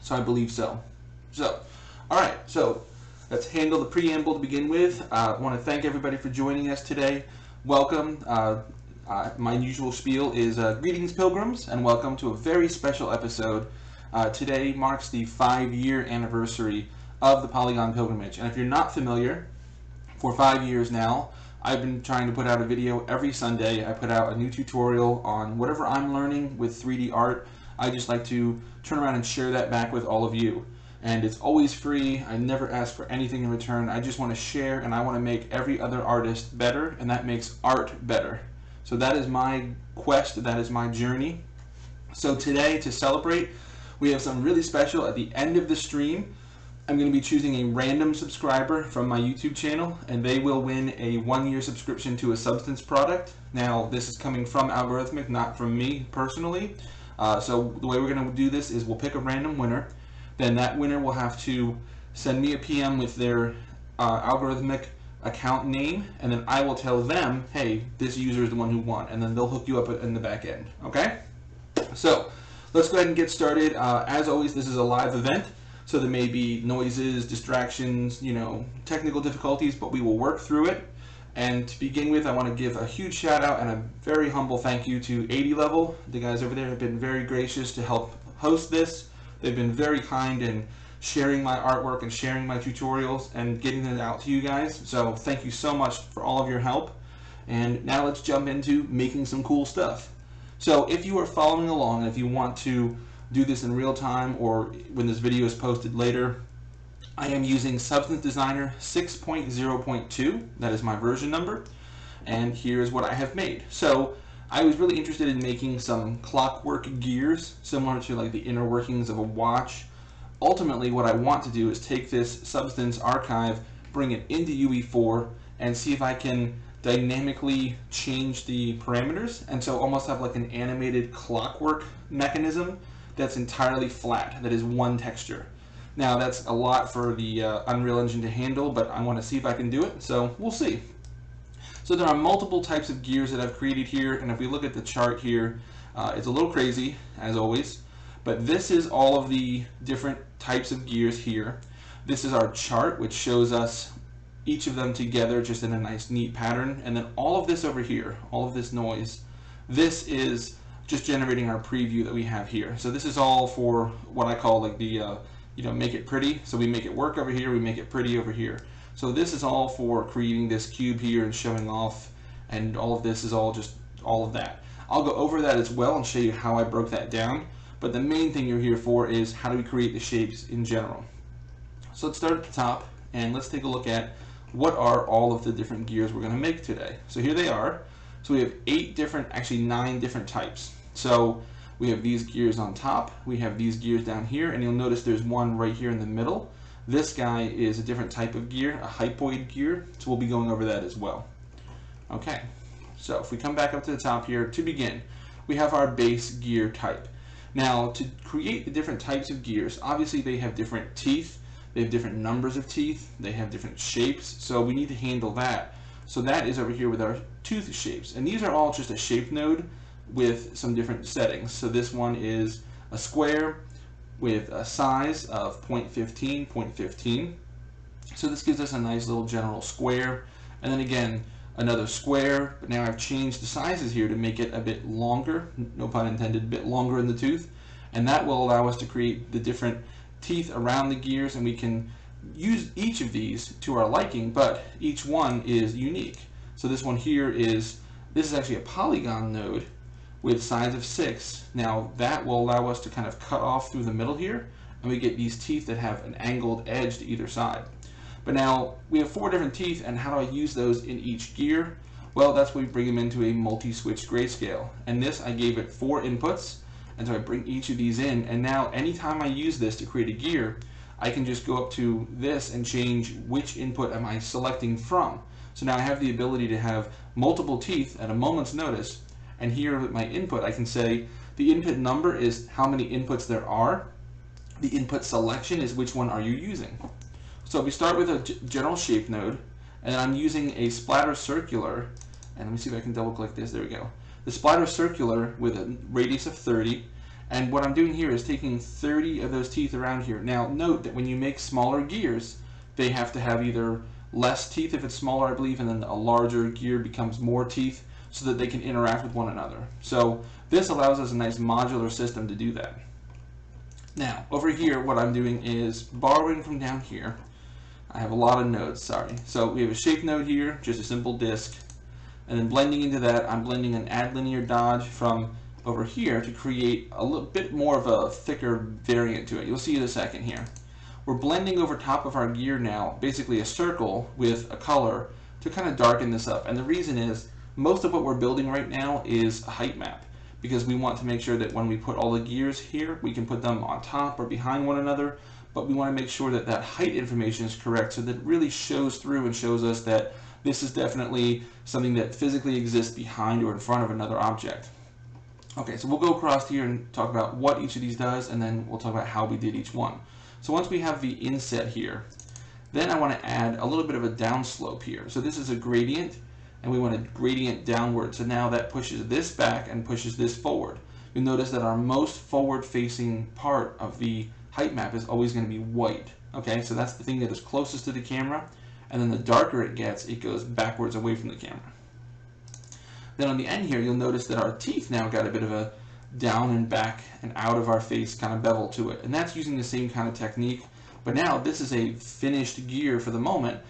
So I believe so. All right, so let's handle the preamble to begin with. I want to thank everybody for joining us today. Welcome. My usual spiel is greetings, pilgrims, and welcome to a very special episode. Today marks the 5-year anniversary of the Polygon Pilgrimage. And if you're not familiar, for 5 years now, I've been trying to put out a video every Sunday. I put out a new tutorial on whatever I'm learning with 3D art. I just like to turn around and share that back with all of you. And it's always free. I never ask for anything in return. I just want to share, and I want to make every other artist better, and that makes art better. So that is my quest, that is my journey. So today, to celebrate, we have something really special. At the end of the stream, I'm going to be choosing a random subscriber from my YouTube channel, and they will win a 1-year subscription to a Substance product. Now, this is coming from Algorithmic, not from me personally. So the way we're going to do this is we'll pick a random winner. Then that winner will have to send me a PM with their Algorithmic account name, and then I will tell them, hey, this user is the one who won, and then they'll hook you up in the back end. Okay? So let's go ahead and get started. As always, this is a live event, so there may be noises, distractions, technical difficulties, but we will work through it. And to begin with, I want to give a huge shout out and a very humble thank you to 80 Level. The guys over there have been very gracious to help host this. They've been very kind in sharing my artwork and sharing my tutorials and getting it out to you guys. So thank you so much for all of your help. And now let's jump into making some cool stuff. So if you are following along, and if you want to do this in real time or when this video is posted later, I am using Substance Designer 6.0.2. That is my version number. And here's what I have made. So I was really interested in making some ClockWork gears, similar to like the inner workings of a watch. Ultimately, what I want to do is take this Substance archive, bring it into UE4, and see if I can dynamically change the parameters, and so almost have like an animated clockwork mechanism that's entirely flat, that is one texture. Now that's a lot for the Unreal Engine to handle, but I want to see if I can do it, so we'll see. So there are multiple types of gears that I've created here, and if we look at the chart here, it's a little crazy, as always, but this is all of the different types of gears here. This is our chart, which shows us each of them together just in a nice, neat pattern, and then all of this over here, all of this noise, this is just generating our preview that we have here. So this is all for what I call like the, make it pretty. So we make it work over here, we make it pretty over here. So this is all for creating this cube here and showing off, and all of this is all just all of that. I'll go over that as well and show you how I broke that down, but the main thing you're here for is how do we create the shapes in general. So let's start at the top, and let's take a look at what are all of the different gears we're going to make today. So here they are. So we have 9 different types. So we have these gears on top, we have these gears down here, and you'll notice there's one right here in the middle. This guy is a different type of gear, a hypoid gear, so we'll be going over that as well. Okay, so if we come back up to the top here, to begin, we have our base gear type. Now, to create the different types of gears, obviously they have different teeth, they have different numbers of teeth, they have different shapes, so we need to handle that. So that is over here with our tooth shapes, and these are all just a shape node with some different settings. So this one is a square with a size of 0.15, 0.15. So this gives us a nice little general square, and then again another square, but now I've changed the sizes here to make it a bit longer, no pun intended, a bit longer in the tooth, and that will allow us to create the different teeth around the gears, and we can use each of these to our liking, but each one is unique. So this one here this is actually a polygon node with size of 6. Now that will allow us to kind of cut off through the middle here, and we get these teeth that have an angled edge to either side. But now we have 4 different teeth, and how do I use those in each gear? Well, that's when we bring them into a multi-switch grayscale. And this, I gave it 4 inputs, and so I bring each of these in, and now anytime I use this to create a gear, I can just go up to this and change which input am I selecting from. So now I have the ability to have multiple teeth at a moment's notice, and here with my input I can say the input number is how many inputs there are, the input selection is which one are you using. So we start with a general shape node, and I'm using a splatter circular, and let me see if I can double click this, there we go. The splatter circular with a radius of 30, And what I'm doing here is taking 30 of those teeth around here. Now note that when you make smaller gears, they have to have either less teeth if it's smaller, I believe, and then a larger gear becomes more teeth so that they can interact with one another. So this allows us a nice modular system to do that. Now, over here, what I'm doing is borrowing from down here. I have a lot of nodes, sorry. So we have a shape node here, just a simple disk. And then blending into that, I'm blending an add linear dodge from over here to create a little bit more of a thicker variant to it. You'll see in a second here. We're blending over top of our gear now, basically a circle with a color to kind of darken this up. And the reason is, most of what we're building right now is a height map, because we want to make sure that when we put all the gears here, we can put them on top or behind one another, but we want to make sure that that height information is correct so that it really shows through and shows us that this is definitely something that physically exists behind or in front of another object. Okay, so we'll go across here and talk about what each of these does, and then we'll talk about how we did each one. So once we have the inset here, then I want to add a little bit of a downslope here. So this is a gradient, and we want a gradient downward. So now that pushes this back and pushes this forward. You'll notice that our most forward-facing part of the height map is always going to be white. Okay, so that's the thing that is closest to the camera, and then the darker it gets, it goes backwards away from the camera. Then on the end here, you'll notice that our teeth now got a bit of a down and back and out of our face kind of bevel to it. And that's using the same kind of technique. But now this is a finished gear for the moment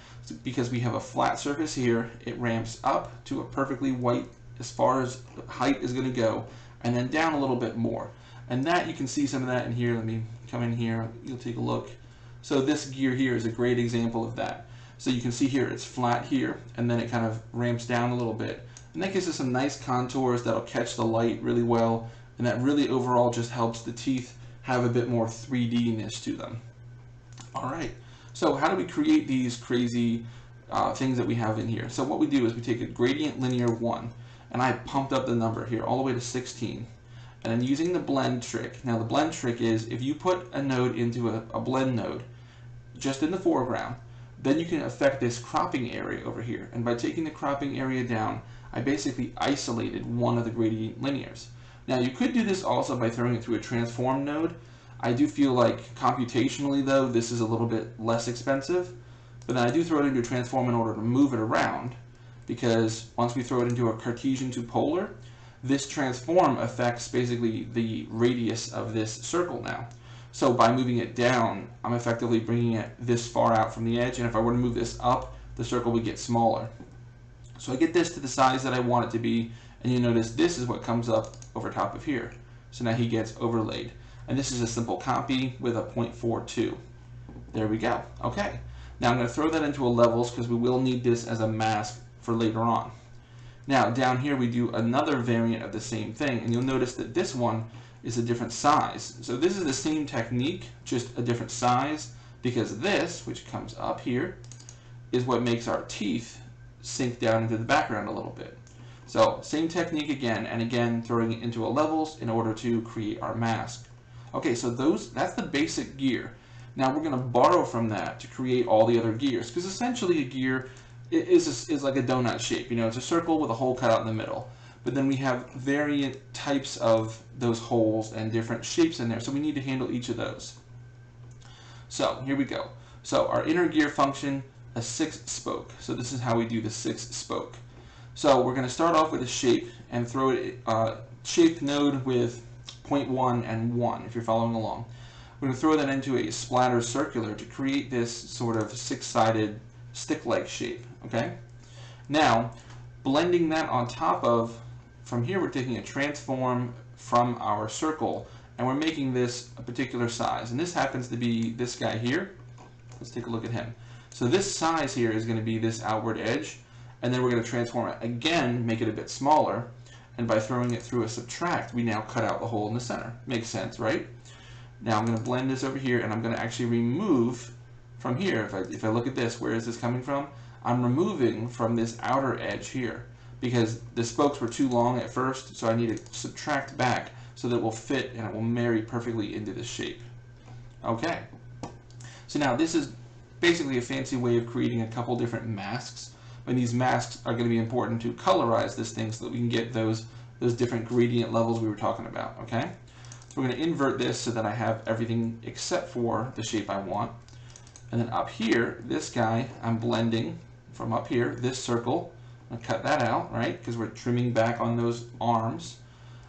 because we have a flat surface here. It ramps up to a perfectly white as far as height is going to go, and then down a little bit more. And that, you can see some of that in here. Let me come in here. You'll take a look. So this gear here is a great example of that. So you can see here it's flat here, and then it kind of ramps down a little bit. And that gives us some nice contours that'll catch the light really well, and that really overall just helps the teeth have a bit more 3D-ness to them. All right, so how do we create these crazy things that we have in here? So what we do is we take a gradient linear 1, and I pumped up the number here all the way to 16. And then using the blend trick. Now the blend trick is if you put a node into a blend node just in the foreground, then you can affect this cropping area over here. And by taking the cropping area down, I basically isolated one of the gradient linears. Now you could do this also by throwing it through a transform node. I do feel like computationally though, this is a little bit less expensive, but then I do throw it into a transform in order to move it around, because once we throw it into a Cartesian to polar, this transform affects basically the radius of this circle now. So by moving it down, I'm effectively bringing it this far out from the edge, and if I were to move this up, the circle would get smaller. So I get this to the size that I want it to be, and you notice this is what comes up over top of here. So now he gets overlaid. And this is a simple copy with a 0.42. There we go. Okay. Now I'm going to throw that into a levels because we will need this as a mask for later on. Now down here we do another variant of the same thing, and you'll notice that this one is a different size. So this is the same technique, just a different size, because this, which comes up here, is what makes our teeth sink down into the background a little bit. So same technique again, and again throwing it into a levels in order to create our mask. Okay, so that's the basic gear. Now we're going to borrow from that to create all the other gears, because essentially a gear is like a donut shape. You know, it's a circle with a hole cut out in the middle. But then we have variant types of those holes and different shapes in there, so we need to handle each of those. So here we go. So our inner gear function, a 6 spoke. So this is how we do the 6 spoke. So we're going to start off with a shape and throw it shaped node with 0.1 and 1, if you're following along. We're going to throw that into a splatter circular to create this sort of 6-sided stick-like shape. Okay. Now, blending that on top of, from here we're taking a transform from our circle, and we're making this a particular size. And this happens to be this guy here. Let's take a look at him. So this size here is going to be this outward edge, and then we're going to transform it again, make it a bit smaller, and by throwing it through a subtract, we now cut out the hole in the center. Makes sense, right? Now I'm going to blend this over here, and I'm going to actually remove from here. If I look at this, where is this coming from? I'm removing from this outer edge here, because the spokes were too long at first, so I need to subtract back so that it will fit and it will marry perfectly into this shape. Okay. So now this is basically a fancy way of creating a couple different masks, and these masks are going to be important to colorize this thing so that we can get those different gradient levels we were talking about. Okay. So we're going to invert this so that I have everything except for the shape I want. And then up here, this guy, I'm blending from up here, this circle. I'm going to cut that out, right? Because we're trimming back on those arms.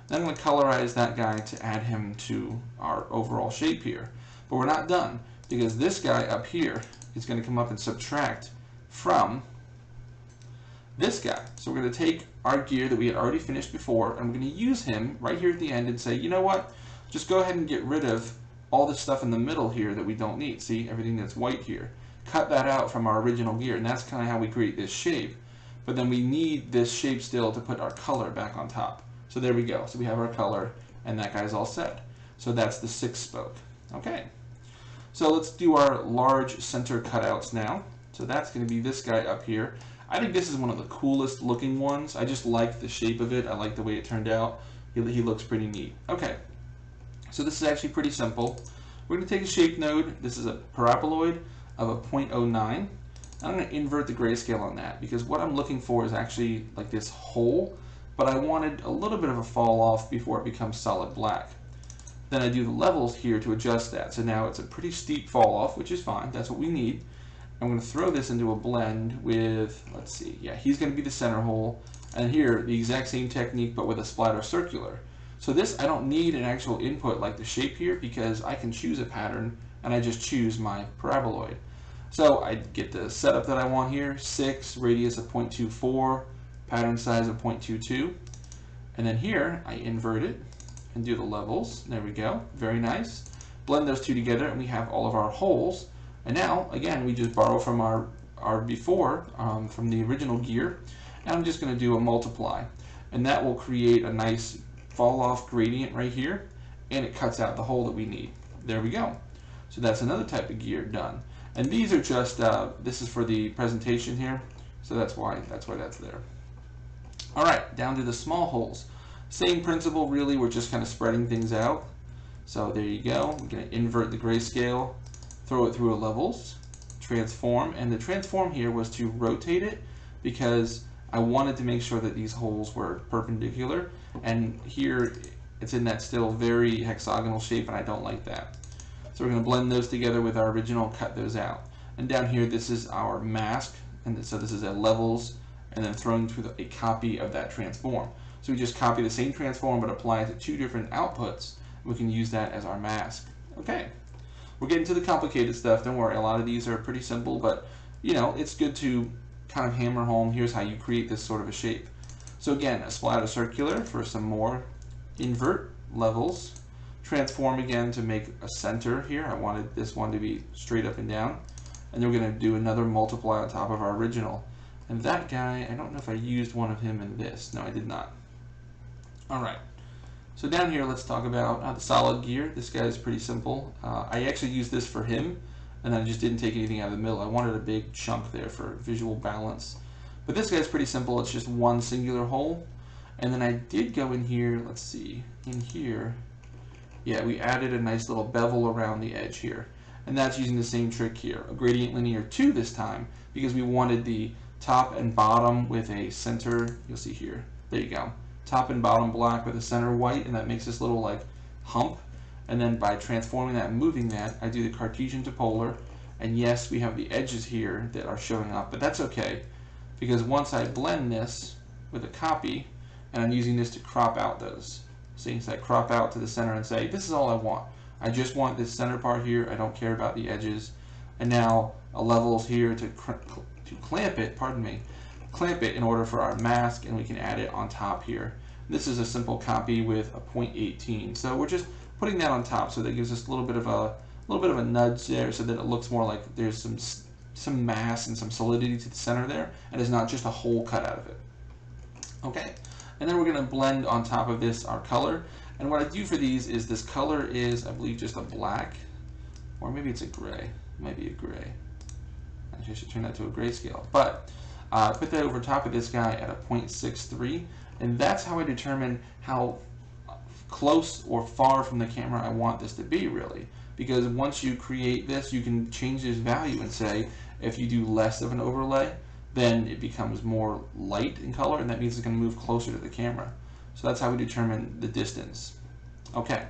Then I'm going to colorize that guy to add him to our overall shape here. But we're not done, because this guy up here is going to come up and subtract from this guy. So we're going to take our gear that we had already finished before, and we're going to use him right here at the end and say, you know what, just go ahead and get rid of all the stuff in the middle here that we don't need. See, everything that's white here. Cut that out from our original gear, and that's kind of how we create this shape. But then we need this shape still to put our color back on top. So there we go. So we have our color, and that guy's all set. So that's the 6 spoke. Okay. So let's do our large center cutouts now. So that's going to be this guy up here. I think this is one of the coolest looking ones. I just like the shape of it. I like the way it turned out. He looks pretty neat. Okay. So this is actually pretty simple. We're going to take a shape node. This is a paraboloid of a 0.09. I'm going to invert the grayscale on that because what I'm looking for is actually like this hole, but I wanted a little bit of a fall off before it becomes solid black. Then I do the levels here to adjust that. So now it's a pretty steep fall off, which is fine. That's what we need. I'm going to throw this into a blend with, let's see, yeah, he's going to be the center hole. And here, the exact same technique, but with a splatter circular. So this, I don't need an actual input like the shape here because I can choose a pattern and I just choose my paraboloid. So I get the setup that I want here, 6, radius of 0.24, pattern size of 0.22. And then here, I invert it and do the levels. There we go, very nice. Blend those two together and we have all of our holes. And now, again, we just borrow from our before, from the original gear. And I'm just going to do a multiply. And that will create a nice fall off gradient right here. And it cuts out the hole that we need. There we go. So that's another type of gear done. And these are just, this is for the presentation here. So that's why that's there. All right, down to the small holes. Same principle really, we're just kind of spreading things out. So there you go. I'm going to invert the grayscale, throw it through a levels, transform. And the transform here was to rotate it because I wanted to make sure that these holes were perpendicular. And here it's in that still very hexagonal shape and I don't like that. So we're going to blend those together with our original, cut those out. And down here this is our mask. And so this is a levels and then thrown through a copy of that transform. So we just copy the same transform but apply it to 2 different outputs. We can use that as our mask. Okay, we're getting to the complicated stuff. Don't worry, a lot of these are pretty simple, but you know, it's good to kind of hammer home, here's how you create this sort of a shape. So again, a splatter circular for some more, invert, levels, transform again to make a center here. I wanted this one to be straight up and down. And then we're going to do another multiply on top of our original. And that guy, I don't know if I used one of him in this. No, I did not. All right. So down here, let's talk about the solid gear. This guy is pretty simple. I actually used this for him, and I just didn't take anything out of the middle. I wanted a big chunk there for visual balance. But this guy's pretty simple. It's just one singular hole. And then I did go in here, let's see, in here. Yeah, we added a nice little bevel around the edge here. And that's using the same trick here, a gradient linear 2 this time, because we wanted the top and bottom with a center, you'll see here, there you go. Top and bottom black with a center white, and that makes this little like hump. And then by transforming that and moving that, I do the Cartesian to polar. And yes, we have the edges here that are showing up, but that's okay. Because once I blend this with a copy, and I'm using this to crop out those. See, so I crop out to the center and say, this is all I want. I just want this center part here. I don't care about the edges. And now a levels here to clamp it, pardon me, clamp it in order for our mask, and we can add it on top here. This is a simple copy with a 0.18. So we're just putting that on top, so that gives us a little bit of a nudge there, so that it looks more like there's some mass and some solidity to the center there, and it's not just a hole cut out of it. Okay, and then we're going to blend on top of this our color. And what I do for these is this color is, I believe, just a black, or maybe it's a gray. It might be a gray. Actually, I should turn that to a grayscale. But put that over top of this guy at a 0.63, and that's how I determine how close or far from the camera I want this to be, really. Because once you create this, you can change this value and say, if you do less of an overlay, then it becomes more light in color, and that means it's going to move closer to the camera. So that's how we determine the distance. Okay,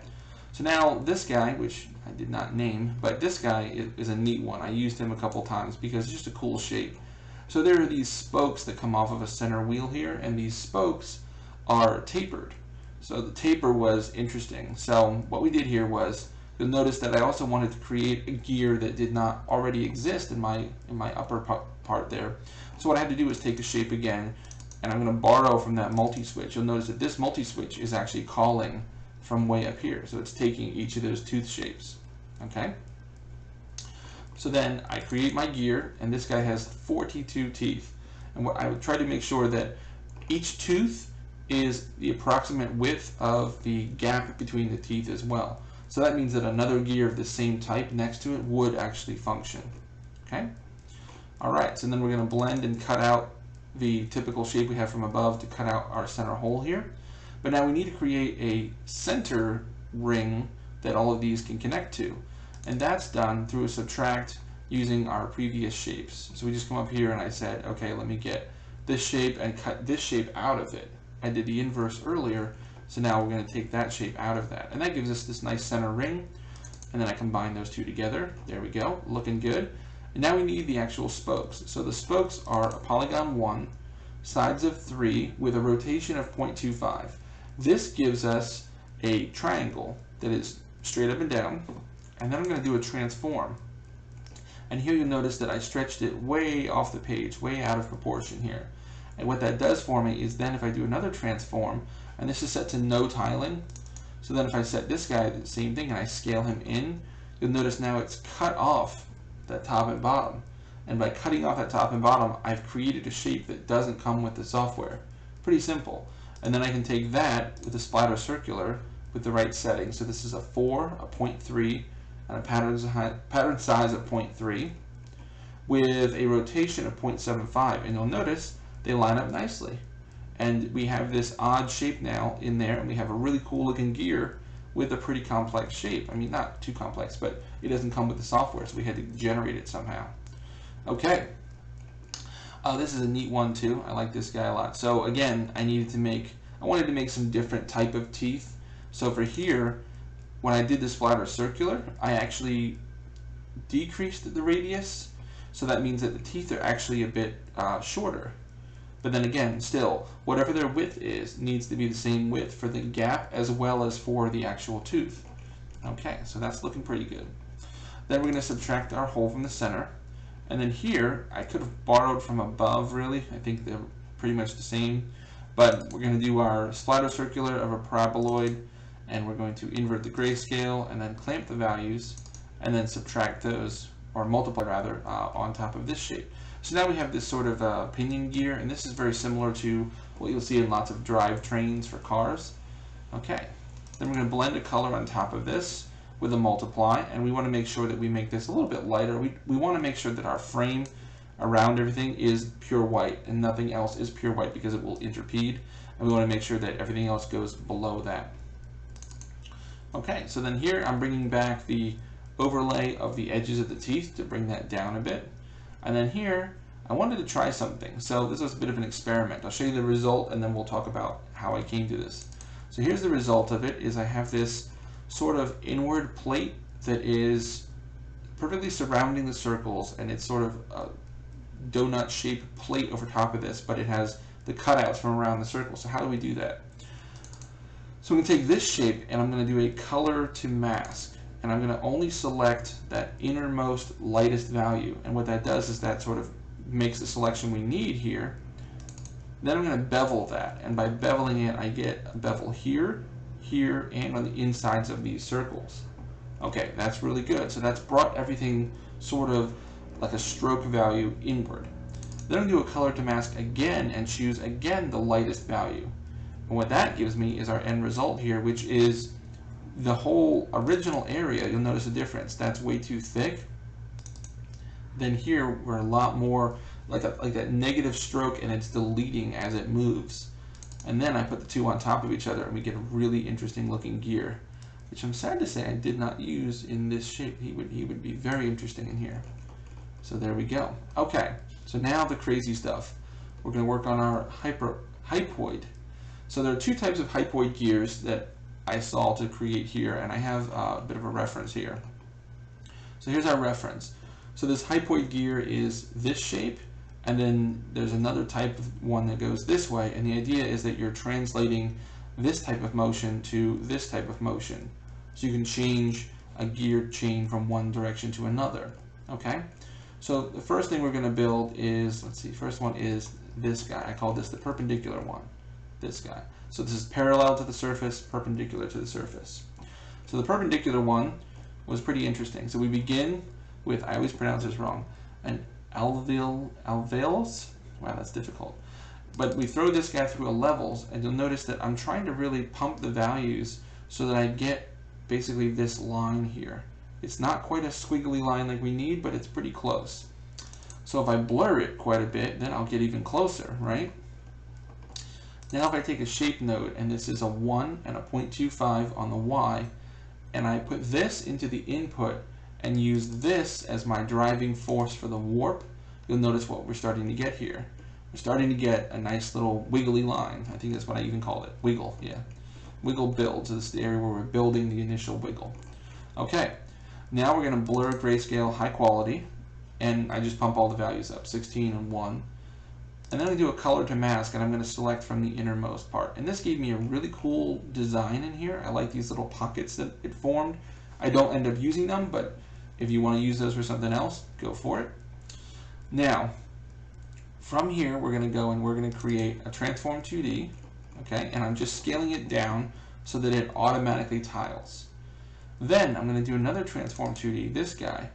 So now this guy, which I did not name, but this guy is a neat one. I used him a couple times because it's just a cool shape. So there are these spokes that come off of a center wheel here, and these spokes are tapered. So the taper was interesting. So what we did here was, you'll notice that I also wanted to create a gear that did not already exist in my upper part there. So what I had to do was take a shape again, and I'm going to borrow from that multi-switch. You'll notice that this multi-switch is actually calling from way up here. So it's taking each of those tooth shapes. Okay? So then I create my gear, and this guy has 42 teeth. And what I would try to make sure that each tooth is the approximate width of the gap between the teeth as well. So that means that another gear of the same type next to it would actually function. Okay? Alright, so then we're going to blend and cut out the typical shape we have from above to cut out our center hole here. But now we need to create a center ring that all of these can connect to. And that's done through a subtract using our previous shapes. So we just come up here and I said, okay, let me get this shape and cut this shape out of it. I did the inverse earlier, so now we're going to take that shape out of that. And that gives us this nice center ring. And then I combine those two together. There we go, looking good. And now we need the actual spokes. So the spokes are a polygon 1, sides of 3, with a rotation of 0.25. This gives us a triangle that is straight up and down. And then I'm going to do a transform. And here you'll notice that I stretched it way off the page, way out of proportion here. And what that does for me is then if I do another transform, and this is set to no tiling, so then if I set this guy the same thing and I scale him in, you'll notice now it's cut off that top and bottom. And by cutting off that top and bottom, I've created a shape that doesn't come with the software. Pretty simple. And then I can take that with a splatter circular with the right setting. So this is a 4, a 0.3, and a pattern size of 0.3 with a rotation of 0.75. And you'll notice they line up nicely. And we have this odd shape now in there, and we have a really cool looking gear with a pretty complex shape. I mean, not too complex, but it doesn't come with the software, so we had to generate it somehow. Okay. This is a neat one too. I like this guy a lot. So again, I wanted to make some different type of teeth. So for here, when I did this splatter circular, I actually decreased the radius. So that means that the teeth are actually a bit shorter. But then again, still, whatever their width is needs to be the same width for the gap as well as for the actual tooth. Okay, so that's looking pretty good. Then we're going to subtract our hole from the center. And then here, I could have borrowed from above, really. I think they're pretty much the same. But we're going to do our splatter circular of a paraboloid, and we're going to invert the grayscale, and then clamp the values, and then subtract those, or multiply rather, on top of this shape. So now we have this sort of pinion gear, and this is very similar to what you'll see in lots of drivetrains for cars. Okay, then we're going to blend a color on top of this with a multiply, and we want to make sure that we make this a little bit lighter. We want to make sure that our frame around everything is pure white, and nothing else is pure white because it will interpede, and we want to make sure that everything else goes below that. Okay, so then here I'm bringing back the overlay of the edges of the teeth to bring that down a bit. And then here, I wanted to try something. So this was a bit of an experiment. I'll show you the result and then we'll talk about how I came to this. So here's the result of it, is I have this sort of inward plate that is perfectly surrounding the circles, and it's sort of a donut shaped plate over top of this, but it has the cutouts from around the circle. So how do we do that? So I'm going to take this shape and I'm going to do a color to mask. And I'm going to only select that innermost lightest value. And what that does is that sort of makes the selection we need here. Then I'm going to bevel that. And by beveling it, I get a bevel here, here, and on the insides of these circles. Okay, that's really good. So that's brought everything sort of like a stroke value inward. Then I'm going to do a color to mask again and choose again the lightest value. And what that gives me is our end result here, which is the whole original area. You'll notice a difference. That's way too thick. Then here we're a lot more like that negative stroke, and it's deleting as it moves. And then I put the two on top of each other and we get a really interesting looking gear, which I'm sad to say I did not use in this shape. He would be very interesting in here. So there we go. Okay, so now the crazy stuff. We're going to work on our hypoid. So there are two types of hypoid gears that I saw to create here, and I have a bit of a reference here. So here's our reference. So this hypoid gear is this shape, and then there's another type of one that goes this way, and the idea is that you're translating this type of motion to this type of motion. So you can change a gear chain from one direction to another, okay? So the first thing we're going to build is, let's see, first one is this guy. I call this the perpendicular one, this guy. So this is parallel to the surface, perpendicular to the surface. So the perpendicular one was pretty interesting. So we begin with, I always pronounce this wrong, an alveolus? Wow, that's difficult. But we throw this guy through a levels, and you'll notice that I'm trying to really pump the values so that I get basically this line here. It's not quite a squiggly line like we need, but it's pretty close. So if I blur it quite a bit, then I'll get even closer, right? Now if I take a shape node, and this is a 1 and a 0.25 on the Y, and I put this into the input and use this as my driving force for the warp, you'll notice what we're starting to get here. We're starting to get a nice little wiggly line. I think that's what I even called it. Wiggle, yeah. Wiggle build. So this is the area where we're building the initial wiggle. Okay, now we're going to blur grayscale high quality, and I just pump all the values up, 16 and 1. And then I do a color to mask, and I'm going to select from the innermost part. And this gave me a really cool design in here. I like these little pockets that it formed. I don't end up using them, but if you want to use those for something else, go for it. Now, from here, we're going to go and we're going to create a transform 2D, okay? And I'm just scaling it down so that it automatically tiles. Then I'm going to do another transform 2D, this guy,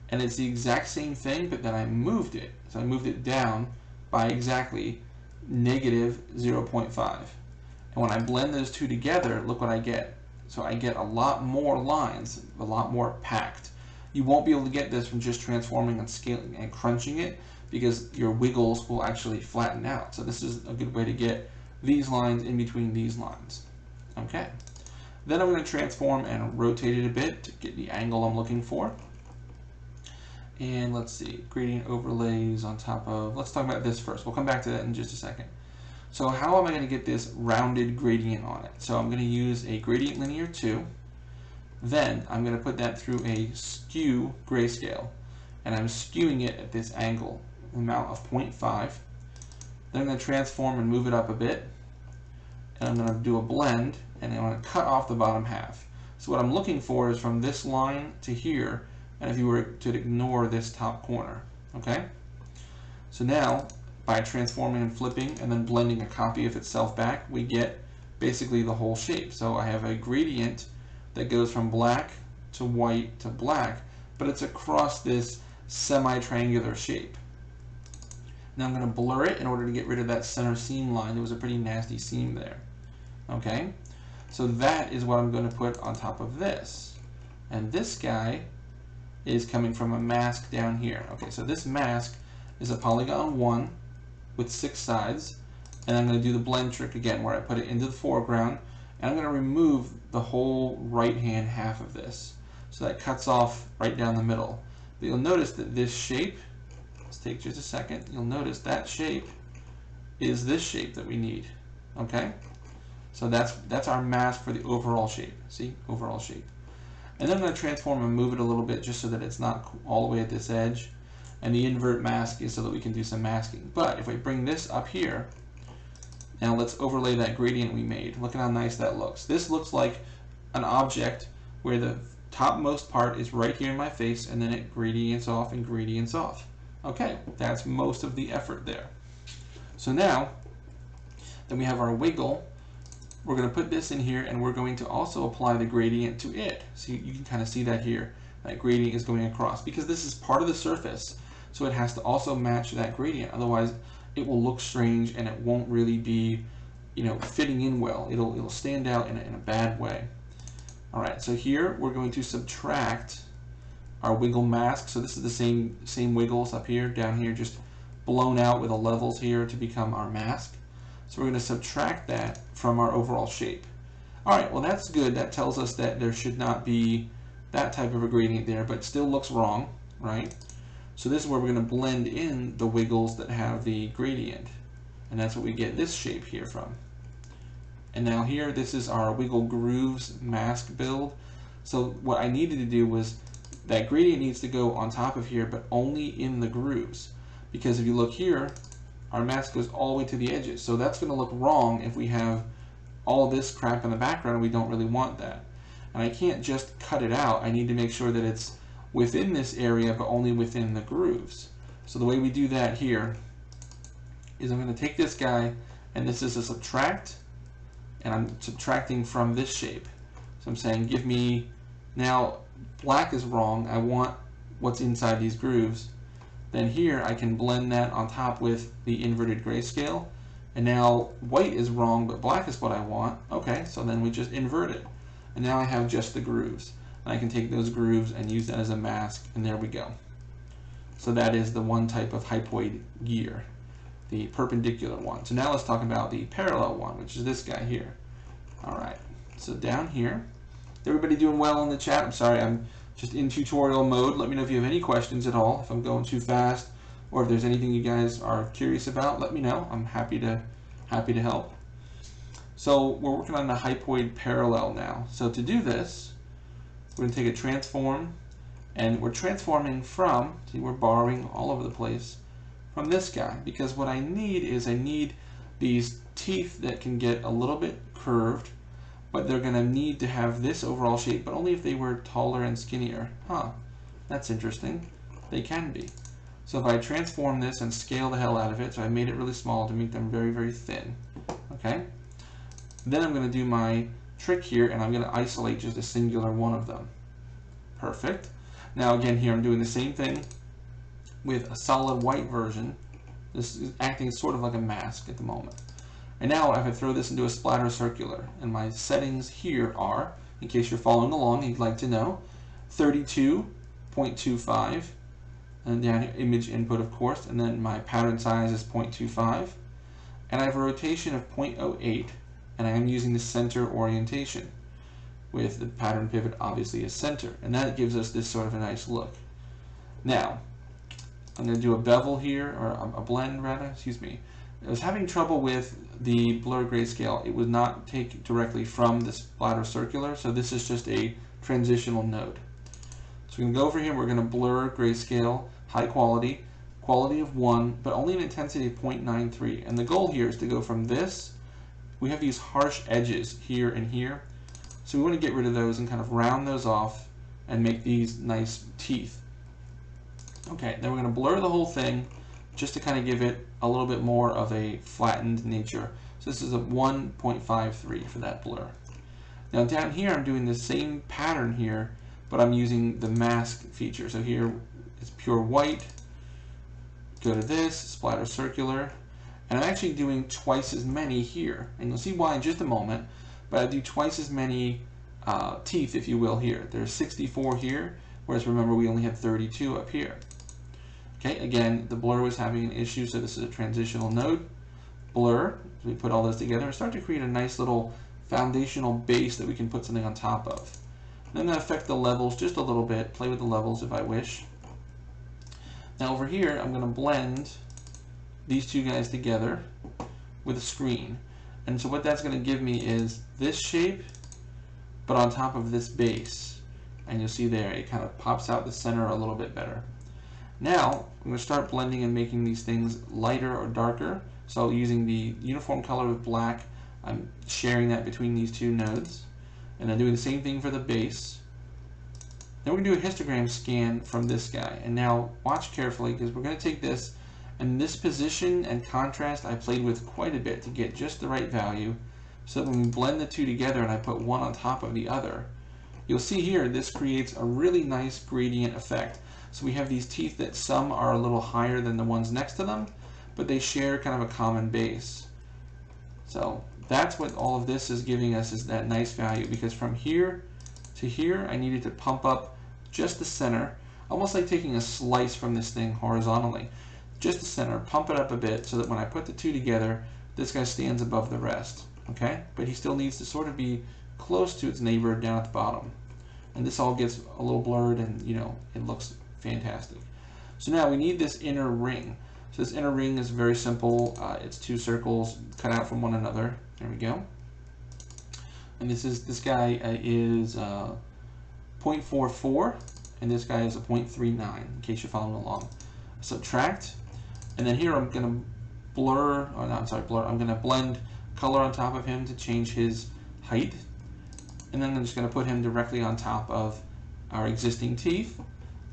and it's the exact same thing, but then I moved it. So I moved it down by exactly negative 0.5. And when I blend those two together, look what I get. So I get a lot more lines, a lot more packed. You won't be able to get this from just transforming and scaling and crunching it, because your wiggles will actually flatten out. So this is a good way to get these lines in between these lines. Okay. Then I'm going to transform and rotate it a bit to get the angle I'm looking for. And let's see, gradient overlays on top of, let's talk about this first. We'll come back to that in just a second. So how am I going to get this rounded gradient on it? So I'm going to use a gradient linear 2. Then I'm going to put that through a skew grayscale. And I'm skewing it at this angle, amount of 0.5. Then I'm going to transform and move it up a bit. And I'm going to do a blend, and I'm going to cut off the bottom half. So what I'm looking for is from this line to here, and if you were to ignore this top corner, okay? So now, by transforming and flipping and then blending a copy of itself back, we get basically the whole shape. So I have a gradient that goes from black to white to black, but it's across this semi-triangular shape. Now I'm going to blur it in order to get rid of that center seam line. There was a pretty nasty seam there. Okay? So that is what I'm going to put on top of this. And this guy is coming from a mask down here. Okay, so this mask is a polygon 1 with 6 sides, and I'm going to do the blend trick again where I put it into the foreground, and I'm going to remove the whole right hand half of this. So that cuts off right down the middle. But you'll notice that this shape, let's take just a second, you'll notice that shape is this shape that we need. Okay? So that's our mask for the overall shape. See? Overall shape. And then I'm going to transform and move it a little bit just so that it's not all the way at this edge. And the invert mask is so that we can do some masking. But if we bring this up here, now let's overlay that gradient we made. Look at how nice that looks. This looks like an object where the topmost part is right here in my face, and then it gradients off and gradients off. Okay, that's most of the effort there. So now, then we have our wiggle. We're going to put this in here, and we're going to also apply the gradient to it. So you can kind of see that here. That gradient is going across because this is part of the surface, so it has to also match that gradient. Otherwise, it will look strange and it won't really be, fitting in well. It'll stand out in a bad way. All right. So here we're going to subtract our wiggle mask. So this is the same wiggles up here, down here, just blown out with the levels here to become our mask. So we're going to subtract that from our overall shape. All right, well that's good. That tells us that there should not be that type of a gradient there, but still looks wrong, right? So this is where we're going to blend in the wiggles that have the gradient. And that's what we get this shape here from. And now here, this is our wiggle grooves mask build. So what I needed to do was that gradient needs to go on top of here, but only in the grooves. Because if you look here, our mask goes all the way to the edges. So that's going to look wrong if we have all this crap in the background. We don't really want that. And I can't just cut it out. I need to make sure that it's within this area, but only within the grooves. So the way we do that here is I'm going to take this guy, and this is a subtract, and I'm subtracting from this shape. So I'm saying give me, now black is wrong, I want what's inside these grooves. Then here I can blend that on top with the inverted grayscale, and now white is wrong but black is what I want. Okay, so then we just invert it, and now I have just the grooves, and I can take those grooves and use that as a mask, and there we go. So that is the one type of hypoid gear, the perpendicular one. So now let's talk about the parallel one, which is this guy here. Alright, so down here, everybody doing well in the chat? I'm sorry, I'm just in tutorial mode. Let me know if you have any questions at all, if I'm going too fast, or if there's anything you guys are curious about, let me know. I'm happy to help. So we're working on the hypoid parallel now. So to do this, we're going to take a transform, and we're transforming from, see, we're borrowing all over the place, from this guy, because what I need is I need these teeth that can get a little bit curved, but they're going to need to have this overall shape, but only if they were taller and skinnier. Huh, that's interesting. They can be. So if I transform this and scale the hell out of it, so I made it really small to make them very, very thin. Okay? Then I'm going to do my trick here, and I'm going to isolate just a singular one of them. Perfect. Now again here I'm doing the same thing with a solid white version. This is acting sort of like a mask at the moment. And now I can throw this into a splatter circular, and my settings here are, in case you're following along and you'd like to know, 32.25, and down here image input of course, and then my pattern size is 0.25, and I have a rotation of 0.08, and I am using the center orientation with the pattern pivot obviously as center, and that gives us this sort of a nice look. Now I'm going to do a bevel here, or a blend rather, excuse me. I was having trouble with the blur grayscale. It would not take directly from the splatter circular, so this is just a transitional node. So we're going to go over here, we're going to blur grayscale, high quality, quality of 1, but only an intensity of 0.93. And the goal here is to go from this, we have these harsh edges here and here, so we want to get rid of those and kind of round those off and make these nice teeth. Okay, then we're going to blur the whole thing just to kind of give it a little bit more of a flattened nature. So this is a 1.53 for that blur. Now down here I'm doing the same pattern here, but I'm using the mask feature. So here it's pure white, go to this, splatter circular, and I'm actually doing twice as many here. And you'll see why in just a moment, but I do twice as many teeth, if you will, here. There's 64 here, whereas remember we only had 32 up here. Okay, again, the blur was having an issue, so this is a transitional node. Blur, so we put all those together and start to create a nice little foundational base that we can put something on top of. Then that affect the levels just a little bit, play with the levels if I wish. Now over here, I'm going to blend these two guys together with a screen. And so what that's going to give me is this shape, but on top of this base. And you'll see there, it kind of pops out the center a little bit better. Now, I'm going to start blending and making these things lighter or darker. So using the uniform color of black, I'm sharing that between these two nodes. And then doing the same thing for the base. Then we're going to do a histogram scan from this guy. And now watch carefully, because we're going to take this, and this position and contrast I played with quite a bit to get just the right value. So that when we blend the two together and I put one on top of the other, you'll see here this creates a really nice gradient effect. So we have these teeth that some are a little higher than the ones next to them, but they share kind of a common base. So that's what all of this is giving us, is that nice value, because from here to here I needed to pump up just the center, almost like taking a slice from this thing horizontally. Just the center, pump it up a bit so that when I put the two together, this guy stands above the rest. Okay? But he still needs to sort of be close to its neighbor down at the bottom. And this all gets a little blurred, and you know, it looks fantastic. So now we need this inner ring. So this inner ring is very simple. It's two circles cut out from one another. There we go. and this guy is 0.44, and this guy is a 0.39, in case you're following along. Subtract, and then here I'm going to blur, or not, sorry, blur, I'm going to blend color on top of him to change his height, and then I'm just going to put him directly on top of our existing teeth,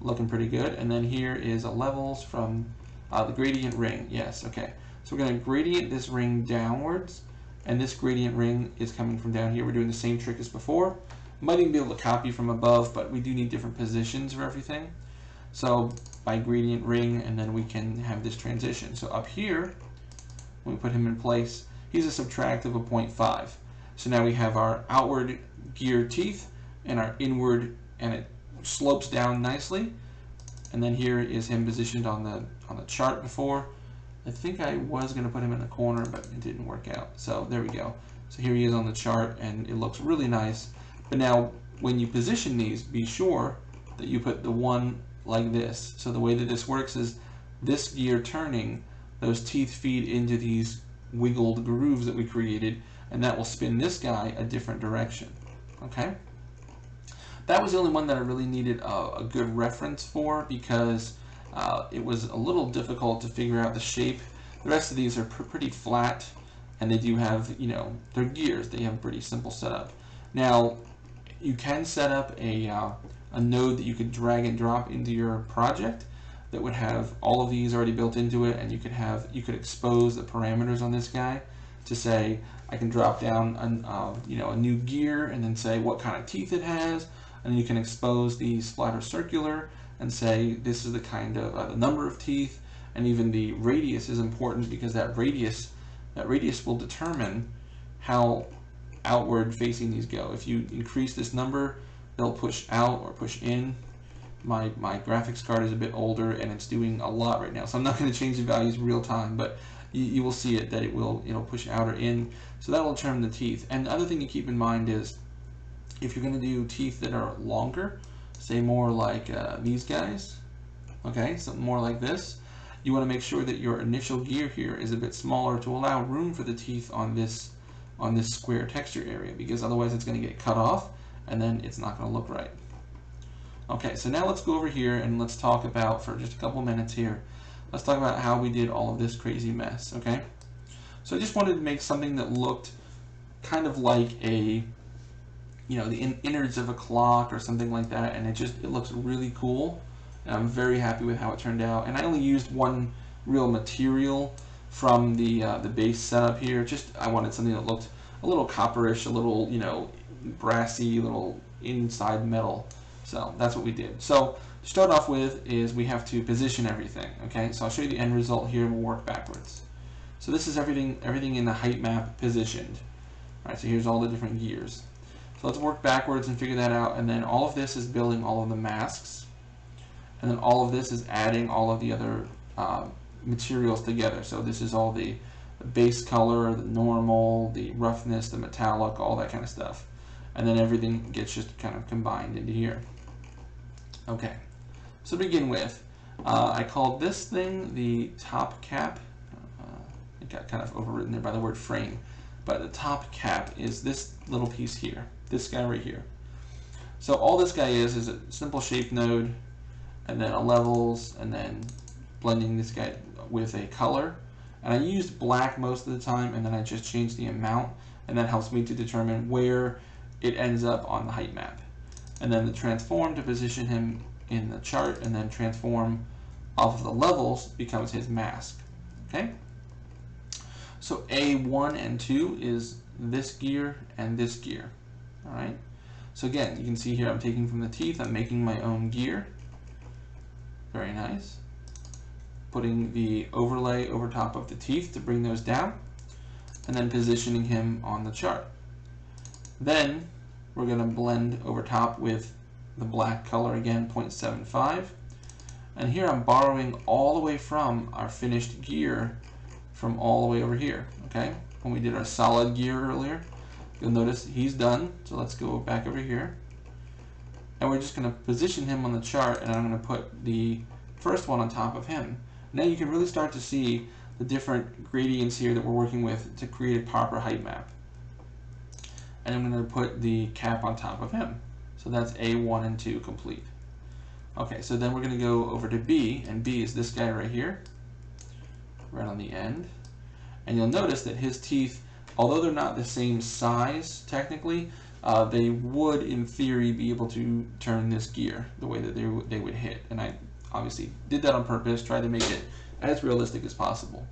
looking pretty good. And then here is a levels from the gradient ring. Yes, okay. So we're going to gradient this ring downwards, and this gradient ring is coming from down here. We're doing the same trick as before. Might even be able to copy from above, but we do need different positions for everything. So by gradient ring, and then we can have this transition. So up here, when we put him in place, he's a subtract of a 0.5. So now we have our outward gear teeth and our inward, and it slopes down nicely. And then here is him positioned on the chart before. I think I was going to put him in the corner, but it didn't work out. So there we go. So here he is on the chart, and it looks really nice. But now when you position these, be sure that you put the one like this. So the way that this works is this gear turning, those teeth feed into these wiggled grooves that we created, and that will spin this guy a different direction. Okay? That was the only one that I really needed a good reference for, because it was a little difficult to figure out the shape. The rest of these are pretty flat, and they do have, you know, they're gears. They have a pretty simple setup. Now, you can set up a node that you could drag and drop into your project that would have all of these already built into it, and you could expose the parameters on this guy to say, I can drop down a new gear and then say what kind of teeth it has, and you can expose the splatter circular and say this is the kind of the number of teeth, and even the radius is important, because that radius will determine how outward facing these go. If you increase this number, they'll push out or push in. My graphics card is a bit older and it's doing a lot right now, so I'm not going to change the values real time, but you will see it that it'll push out or in, so that will determine the teeth. And the other thing to keep in mind is, if you're going to do teeth that are longer, say more like these guys, okay, something more like this, you want to make sure that your initial gear here is a bit smaller to allow room for the teeth on this square texture area, because otherwise it's going to get cut off and then it's not going to look right. Okay, so now let's go over here and let's talk about, for just a couple minutes here, let's talk about how we did all of this crazy mess. Okay, so I just wanted to make something that looked kind of like a, you know, the innards of a clock or something like that, and it looks really cool, and I'm very happy with how it turned out. And I only used one real material from the base setup here. Just I wanted something that looked a little copperish, a little, you know, brassy, little inside metal. So that's what we did. So to start off with is we have to position everything. Okay, so I'll show you the end result here and we'll work backwards. So this is everything in the height map positioned. All right, so here's all the different gears. So let's work backwards and figure that out, and then all of this is building all of the masks, and then all of this is adding all of the other materials together. So this is all the base color, the normal, the roughness, the metallic, all that kind of stuff. And then everything gets just kind of combined into here. Okay, so to begin with, I called this thing the top cap. It got kind of overwritten there by the word frame, but the top cap is this little piece here, this guy right here. So all this guy is a simple shape node, and then a levels, and then blending this guy with a color. And I used black most of the time, and then I just changed the amount, and that helps me to determine where it ends up on the height map. And then the transform to position him in the chart, and then transform off of the levels becomes his mask. Okay? So A1 and 2 is this gear and this gear. All right? So again, you can see here I'm taking from the teeth, I'm making my own gear. Very nice. Putting the overlay over top of the teeth to bring those down, and then positioning him on the chart. Then we're going to blend over top with the black color again, 0.75. And here I'm borrowing all the way from our finished gear from all the way over here. Okay, when we did our solid gear earlier, you'll notice he's done. So let's go back over here, and we're just going to position him on the chart, and I'm going to put the first one on top of him. Now you can really start to see the different gradients here that we're working with to create a proper height map. and I'm going to put the cap on top of him. So that's A1 and 2 complete. Okay, so then we're going to go over to B, and B is this guy right here, right on the end. And you'll notice that his teeth, although they're not the same size technically, they would in theory be able to turn this gear the way that they would hit. And I obviously did that on purpose, tried to make it as realistic as possible.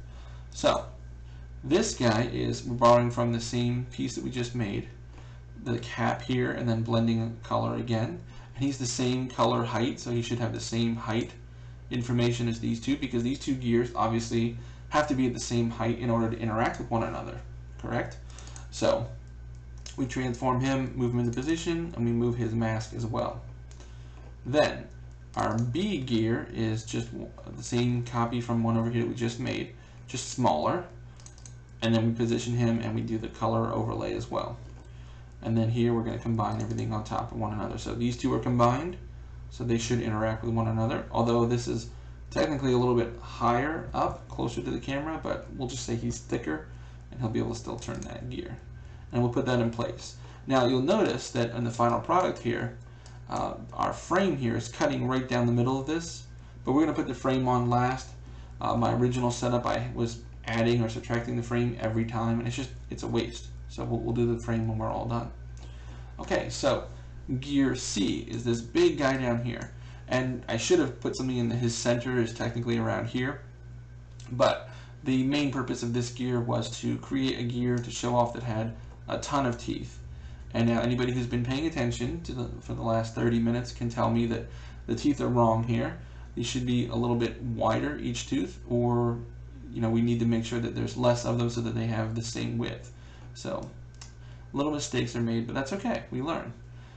So this guy is, we're borrowing from the same piece that we just made, the cap here, and then blending color again. And he's the same color height, so he should have the same height information as these two, because these two gears obviously have to be at the same height in order to interact with one another, correct? So we transform him, move him into position, and we move his mask as well. Then our B gear is just the same copy from one over here that we just made, just smaller. And then we position him and we do the color overlay as well. And then here we're going to combine everything on top of one another. So these two are combined, so they should interact with one another. Although this is technically a little bit higher up, closer to the camera, but we'll just say he's thicker and he'll be able to still turn that gear. And we'll put that in place. Now you'll notice that in the final product here, our frame here is cutting right down the middle of this, but we're going to put the frame on last. My original setup, I was adding or subtracting the frame every time, and it's a waste. So we'll do the frame when we're all done. Okay, so gear C is this big guy down here, and I should have put something in his center is technically around here, but the main purpose of this gear was to create a gear to show off that had a ton of teeth. And now anybody who's been paying attention to for the last 30 minutes can tell me that the teeth are wrong here. These should be a little bit wider each tooth, or we need to make sure that there's less of them so that they have the same width. So little mistakes are made, but that's okay, we learn.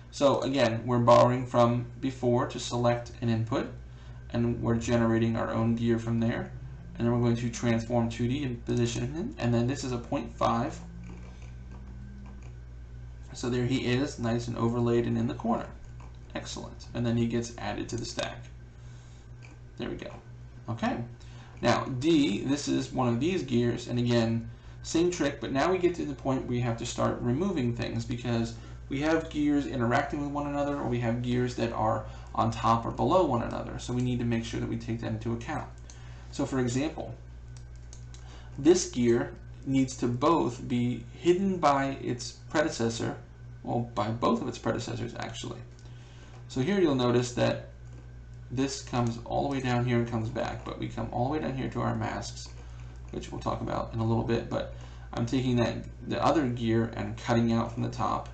So again, we're borrowing from before to select an input, and we're generating our own gear from there, and then we're going to transform 2D and position him, and then this is a 0.5. So there he is, nice and overlaid and in the corner. Excellent. And then he gets added to the stack. There we go. Okay. Now D, this is one of these gears, and again, same trick, but now we get to the point where you have to start removing things, because we have gears interacting with one another, or we have gears that are on top or below one another. So we need to make sure that we take that into account. So for example, this gear needs to both be hidden by its predecessor, well, by both of its predecessors actually. So here you'll notice that this comes all the way down here and comes back, but we come all the way down here to our masks, which we'll talk about in a little bit. But I'm taking the other gear and cutting out from the top,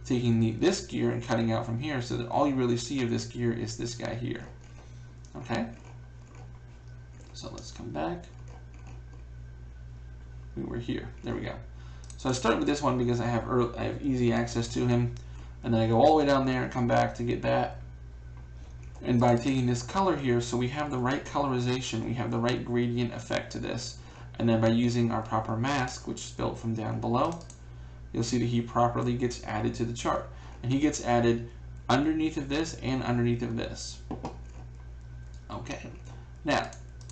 taking this gear and cutting out from here, so that all you really see of this gear is this guy here. Okay? So let's come back. We were here. There we go. So I start with this one because I have easy access to him, and then I go all the way down there and come back to get that. And by taking this color here, so we have the right colorization, we have the right gradient effect to this, and then by using our proper mask, which is built from down below, you'll see that he properly gets added to the chart. And he gets added underneath of this and underneath of this. Okay. Now,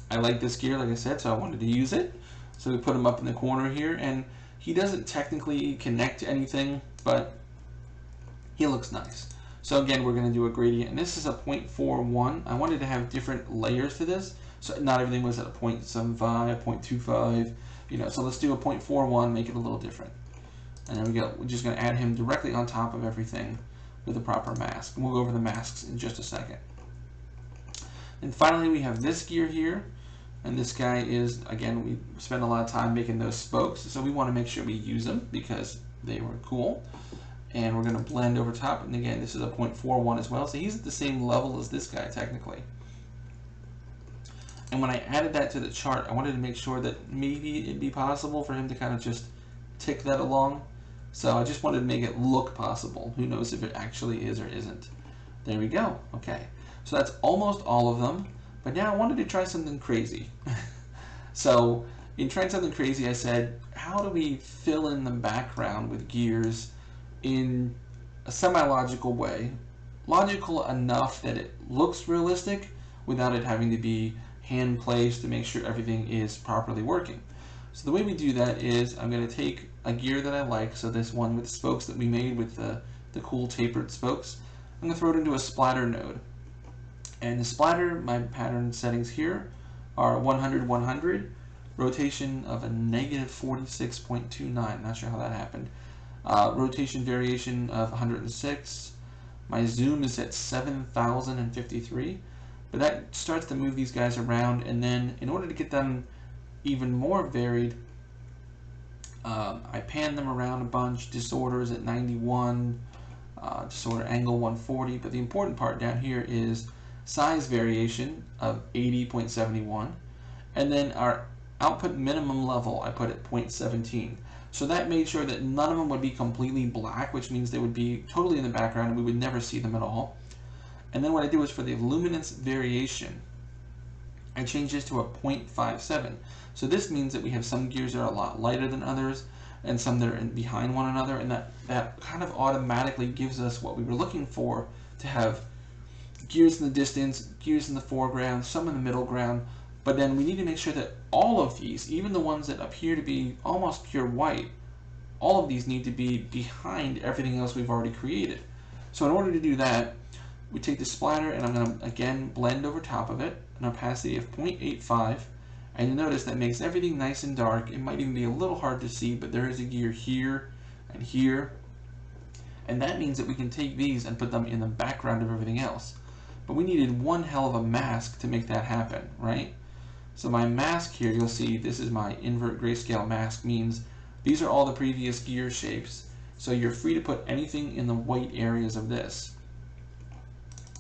I like this gear, like I said, so I wanted to use it. So we put him up in the corner here, and he doesn't technically connect to anything, but he looks nice. So again, we're going to do a gradient, and this is a 0.41. I wanted to have different layers to this, so not everything was at a 0.75, 0.25, so let's do a 0.41, make it a little different. And there we go. We're just going to add him directly on top of everything with the proper mask. And we'll go over the masks in just a second. And finally, we have this gear here. And this guy is, again, we spent a lot of time making those spokes, so we want to make sure we use them because they were cool. And we're going to blend over top, and again, this is a 0.41 as well, so he's at the same level as this guy, technically. And when I added that to the chart, I wanted to make sure that maybe it'd be possible for him to kind of just tick that along. So I just wanted to make it look possible. Who knows if it actually is or isn't. There we go. Okay. So that's almost all of them. But now I wanted to try something crazy. So in trying something crazy, I said, how do we fill in the background with gears in a semi-logical way? Logical enough that it looks realistic without it having to be hand placed to make sure everything is properly working. So the way we do that is I'm going to take a gear that I like, so this one with the spokes that we made with the cool tapered spokes. I'm going to throw it into a splatter node. And the splatter, my pattern settings here are 100, 100, rotation of a negative 46.29, not sure how that happened. Rotation variation of 106. My zoom is at 7,053, but that starts to move these guys around, and then in order to get them even more varied, I pan them around a bunch. Disorder is at 91, disorder angle 140, but the important part down here is size variation of 80.71, and then our output minimum level I put at 0.17. So that made sure that none of them would be completely black, which means they would be totally in the background and we would never see them at all. And then what I do is for the luminance variation, I change this to a 0.57. So this means that we have some gears that are a lot lighter than others and some that are behind one another, and that kind of automatically gives us what we were looking for, to have gears in the distance, gears in the foreground, some in the middle ground. But then we need to make sure that all of these, even the ones that appear to be almost pure white, all of these need to be behind everything else we've already created. So in order to do that, we take the splatter and I'm going to again blend over top of it, an opacity of 0.85, and you'll notice that makes everything nice and dark. It might even be a little hard to see, but there is a gear here and here, and that means that we can take these and put them in the background of everything else. But we needed one hell of a mask to make that happen, right? So my mask here, you'll see this is my invert grayscale mask, means these are all the previous gear shapes. So you're free to put anything in the white areas of this.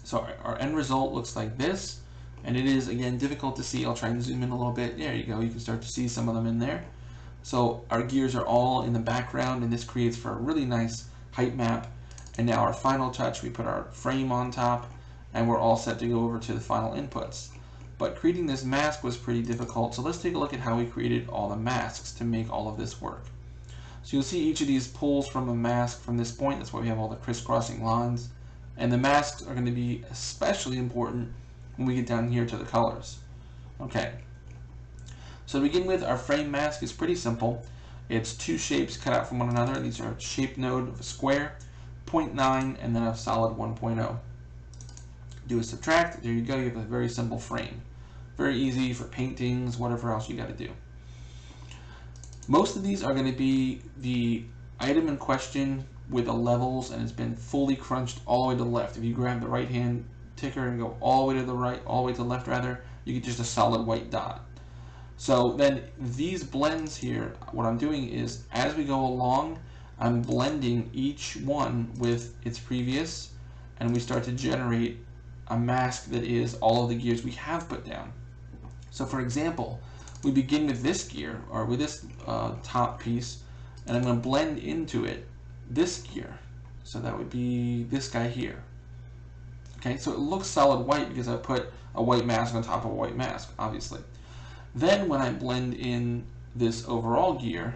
So our end result looks like this, and it is, again, difficult to see. I'll try and zoom in a little bit. There you go. You can start to see some of them in there. So our gears are all in the background, and this creates for a really nice height map. And now our final touch, we put our frame on top, and we're all set to go over to the final inputs. But creating this mask was pretty difficult, so let's take a look at how we created all the masks to make all of this work. So you'll see each of these pulls from a mask from this point. That's why we have all the crisscrossing lines. And the masks are going to be especially important when we get down here to the colors. Okay. So to begin with, our frame mask is pretty simple. It's two shapes cut out from one another. These are a shape node of a square, 0.9, and then a solid 1.0. Do a subtract. There you go. You have a very simple frame. Very easy for paintings, whatever else you got to do. Most of these are going to be the item in question with the levels, and it's been fully crunched all the way to the left. If you grab the right hand ticker and go all the way to the right, all the way to the left rather, you get just a solid white dot. So then these blends here, what I'm doing is as we go along, I'm blending each one with its previous, and we start to generate a mask that is all of the gears we have put down. So for example, we begin with this gear, or with this top piece, and I'm going to blend into it this gear. So that would be this guy here. Okay, so it looks solid white because I put a white mask on top of a white mask, obviously. Then when I blend in this overall gear,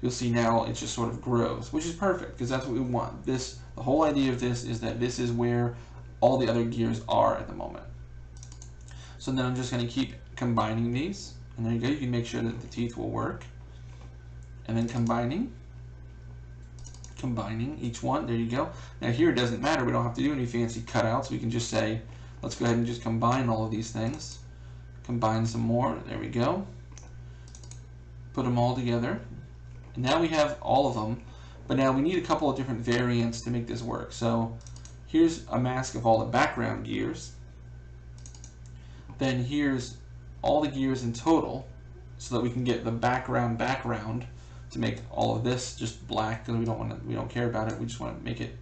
you'll see now it just sort of grows, which is perfect because that's what we want. The whole idea of this is that this is where all the other gears are at the moment. So then I'm just going to keep combining these, and there you go. You can make sure that the teeth will work, and then combining each one. There you go. Now here it doesn't matter. We don't have to do any fancy cutouts. We can just say, let's go ahead and just combine all of these things. Combine some more. There we go. Put them all together. And now we have all of them, but now we need a couple of different variants to make this work. So here's a mask of all the background gears. Then here's all the gears in total, so that we can get the background to make all of this just black, because we don't care about it. We just want to make it,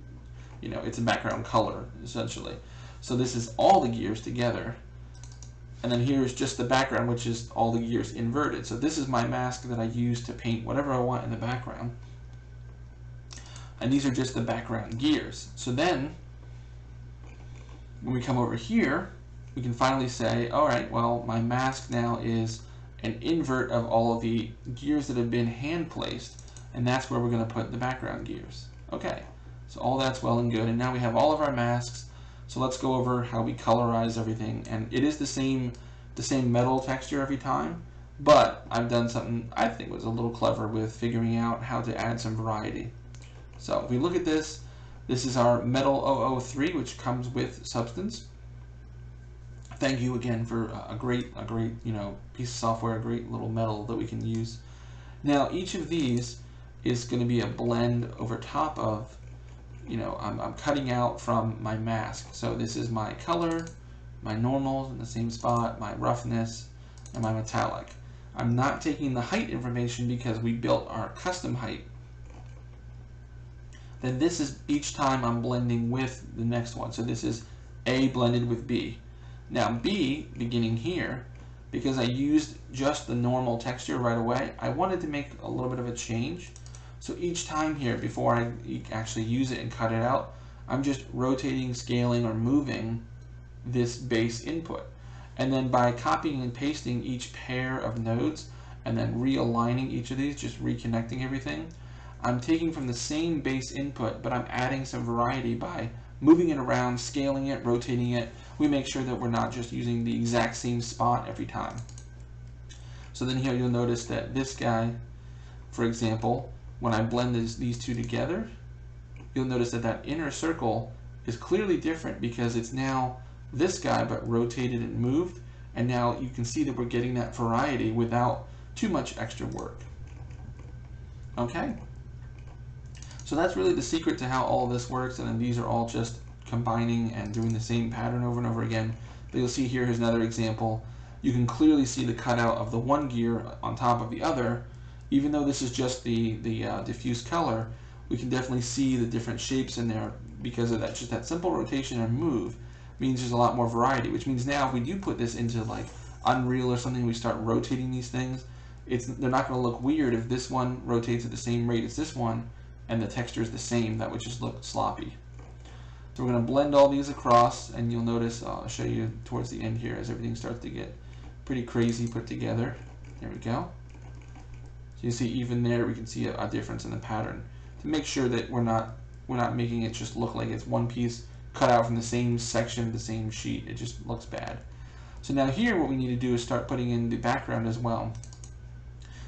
it's a background color essentially. So this is all the gears together, and then here's just the background, which is all the gears inverted. So this is my mask that I use to paint whatever I want in the background, and these are just the background gears. So then when we come over here, we can finally say, all right, well, my mask now is an invert of all of the gears that have been hand placed, and that's where we're going to put the background gears. Okay, so all that's well and good, and now we have all of our masks. So let's go over how we colorize everything, and it is the same metal texture every time, But I've done something I think was a little clever with figuring out how to add some variety. So if we look at this, this is our metal 003, which comes with substance. Thank you again for a great piece of software, a great little metal that we can use. Now each of these is going to be a blend over top of, I'm cutting out from my mask. So this is my color, my normals in the same spot, my roughness, and my metallic. I'm not taking the height information because we built our custom height. Then this is each time I'm blending with the next one. So this is A blended with B. Now B, beginning here, because I used just the normal texture right away, I wanted to make a little bit of a change. So each time here, before I actually use it and cut it out, I'm just rotating, scaling, or moving this base input. And then by copying and pasting each pair of nodes and then realigning each of these, just reconnecting everything, I'm taking from the same base input, but I'm adding some variety by moving it around, scaling it, rotating it. We make sure that we're not just using the exact same spot every time. So then here you'll notice that this guy, for example, when I blend these two together, you'll notice that that inner circle is clearly different because it's now this guy but rotated and moved, and now you can see that we're getting that variety without too much extra work. Okay? So that's really the secret to how all of this works, and then these are all just combining and doing the same pattern over and over again. But you'll see here's another example. You can clearly see the cutout of the one gear on top of the other. Even though this is just the diffuse color, we can definitely see the different shapes in there because of that. Just that simple rotation and move means there's a lot more variety, which means now if we do put this into like Unreal or something, we start rotating these things, they're not going to look weird if this one rotates at the same rate as this one and the texture is the same. That would just look sloppy. So we're going to blend all these across, and you'll notice, I'll show you towards the end here as everything starts to get pretty crazy put together. There we go. So you see even there we can see a difference in the pattern to make sure that we're not making it just look like it's one piece cut out from the same section of the same sheet. It just looks bad. So now here what we need to do is start putting in the background as well.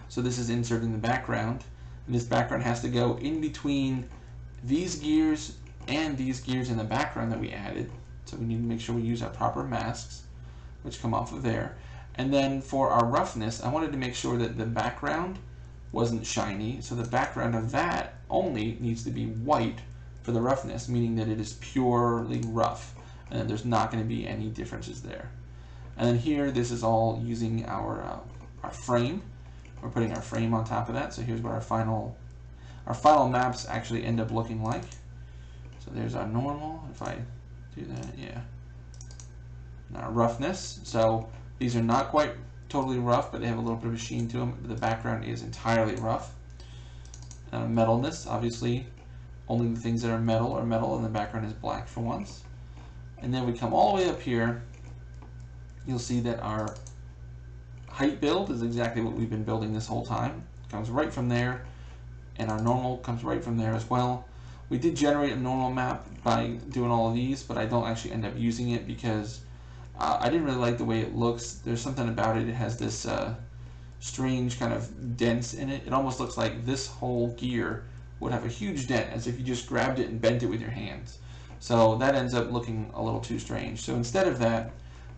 So this is inserting the background, and this background has to go in between these gears and these gears in the background that we added. So we need to make sure we use our proper masks, which come off of there. And then for our roughness, I wanted to make sure that the background wasn't shiny, so the background of that only needs to be white for the roughness, meaning that it is purely rough, and then there's not going to be any differences there. And then here, this is all using our frame. We're putting our frame on top of that, so here's what our final maps actually end up looking like. So there's our normal, if I do that, yeah. And our roughness, so these are not quite totally rough, but they have a little bit of a sheen to them. The background is entirely rough. Metalness, obviously, only the things that are metal, and the background is black for once. And then we come all the way up here. You'll see that our height build is exactly what we've been building this whole time. It comes right from there, and our normal comes right from there as well. We did generate a normal map by doing all of these, but I don't actually end up using it because I didn't really like the way it looks. There's something about it. It has this strange kind of dents in it. It almost looks like this whole gear would have a huge dent, as if you just grabbed it and bent it with your hands. So that ends up looking a little too strange. So instead of that,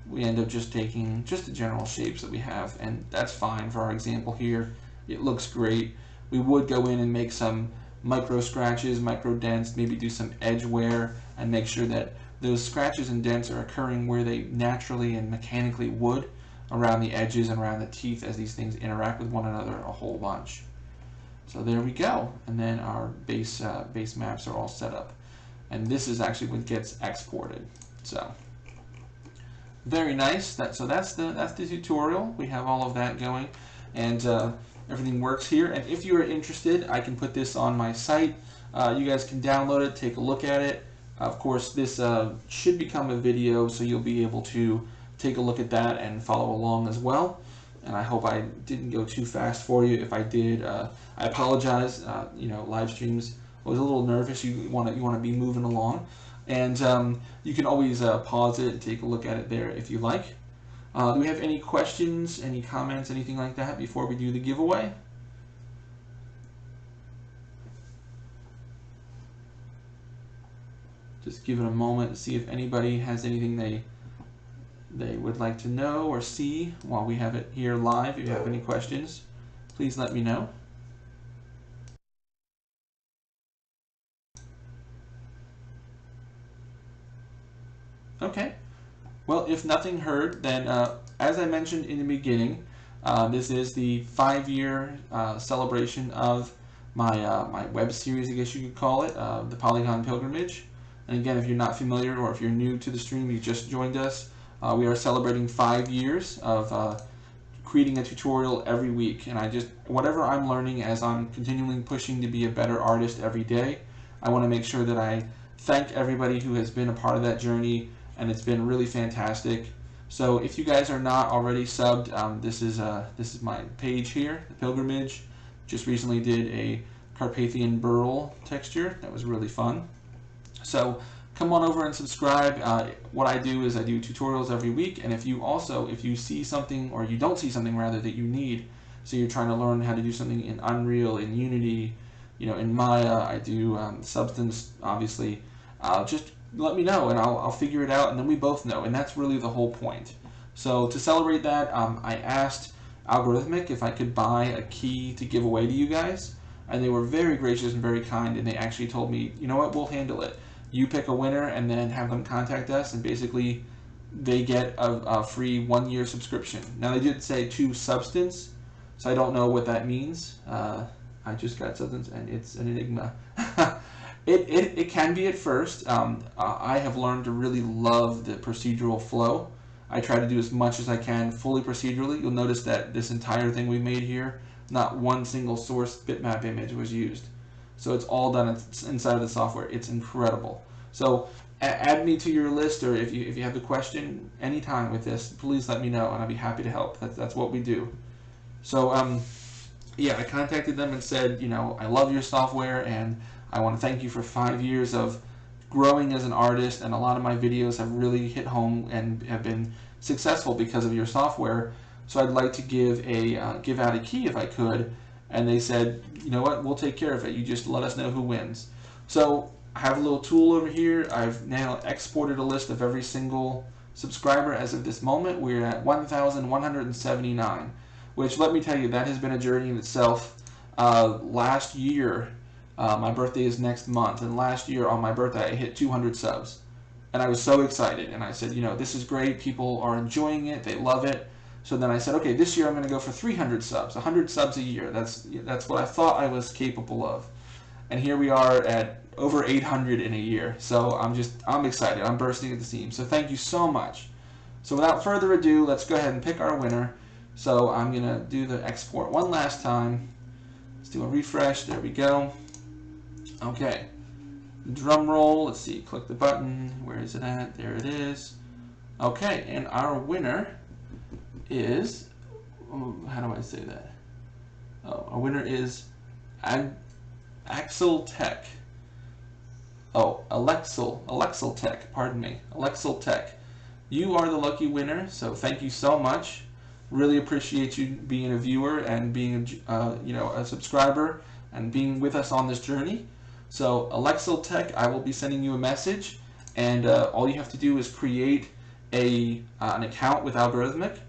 we end up just taking just the general shapes that we have, and that's fine for our example here. It looks great. We would go in and make some micro scratches, micro dents, maybe do some edge wear, and make sure that those scratches and dents are occurring where they naturally and mechanically would, around the edges and around the teeth as these things interact with one another a whole bunch. So there we go, and then our base maps are all set up, and this is actually what gets exported. So very nice. So that's the tutorial. We have all of that going, and everything works here. And if you are interested, I can put this on my site. You guys can download it, take a look at it. Of course, this should become a video, so you'll be able to take a look at that and follow along as well. And I hope I didn't go too fast for you. If I did, I apologize. You know, live streams, I was a little nervous. You want to be moving along, and you can always pause it and take a look at it there if you like. Do we have any questions, any comments, anything like that before we do the giveaway? Just give it a moment to see if anybody has anything they would like to know or see while we have it here live. If you have any questions, please let me know. Okay. Well, if nothing heard, then as I mentioned in the beginning, this is the 5-year celebration of my web series, I guess you could call it, the Polygon Pilgrimage. And again, if you're not familiar or if you're new to the stream, you just joined us, we are celebrating 5 years of creating a tutorial every week. And whatever I'm learning as I'm continually pushing to be a better artist every day, I want to make sure that I thank everybody who has been a part of that journey, and it's been really fantastic. So if you guys are not already subbed, this is my page here, the Pilgrimage. Just recently did a Carpathian burl texture that was really fun. So come on over and subscribe. What I do is I do tutorials every week, and if you see something, or you don't see something rather, that you need, so you're trying to learn how to do something in Unreal, in Unity, in Maya, I do Substance, obviously, just let me know and I'll figure it out, and then we both know, and that's really the whole point. So to celebrate that, I asked Algorithmic if I could buy a key to give away to you guys, and they were very gracious and very kind, and they actually told me, you know what, we'll handle it. You pick a winner and then have them contact us, and basically they get a free 1-year subscription. Now they did say to Substance, so I don't know what that means. I just got Substance and it's an enigma. It can be at first. I have learned to really love the procedural flow. I try to do as much as I can fully procedurally. You'll notice that this entire thing we made here, not one single source bitmap image was used. So it's all done inside of the software. It's incredible. So add me to your list, or if you have a question anytime with this, please let me know and I'll be happy to help. That's what we do. So yeah, I contacted them and said, I love your software and I want to thank you for 5 years of growing as an artist, and a lot of my videos have really hit home and have been successful because of your software. So I'd like to give out a key if I could. And they said, you know what, we'll take care of it. You just let us know who wins. So I have a little tool over here. I've now exported a list of every single subscriber as of this moment. We're at 1,179, which, let me tell you, that has been a journey in itself. Last year, my birthday is next month, and last year on my birthday I hit 200 subs. And I was so excited, and I said, this is great. People are enjoying it. They love it. So then I said, okay, this year I'm going to go for 300 subs, 100 subs a year. That's what I thought I was capable of. And here we are at over 800 in a year. So I'm excited. I'm bursting at the seams. So thank you so much. So without further ado, let's go ahead and pick our winner. So I'm going to do the export one last time. Let's do a refresh. There we go. Okay. Drum roll. Let's see. Click the button. Where is it at? There it is. Okay. And our winner is, how do I say that? Oh, our winner is Axel Tech. Oh, Alexel Tech, pardon me. Alexel Tech. You are the lucky winner, so thank you so much. Really appreciate you being a viewer and being a subscriber and being with us on this journey. So Alexel Tech, I will be sending you a message, and all you have to do is create an account with Algorithmic,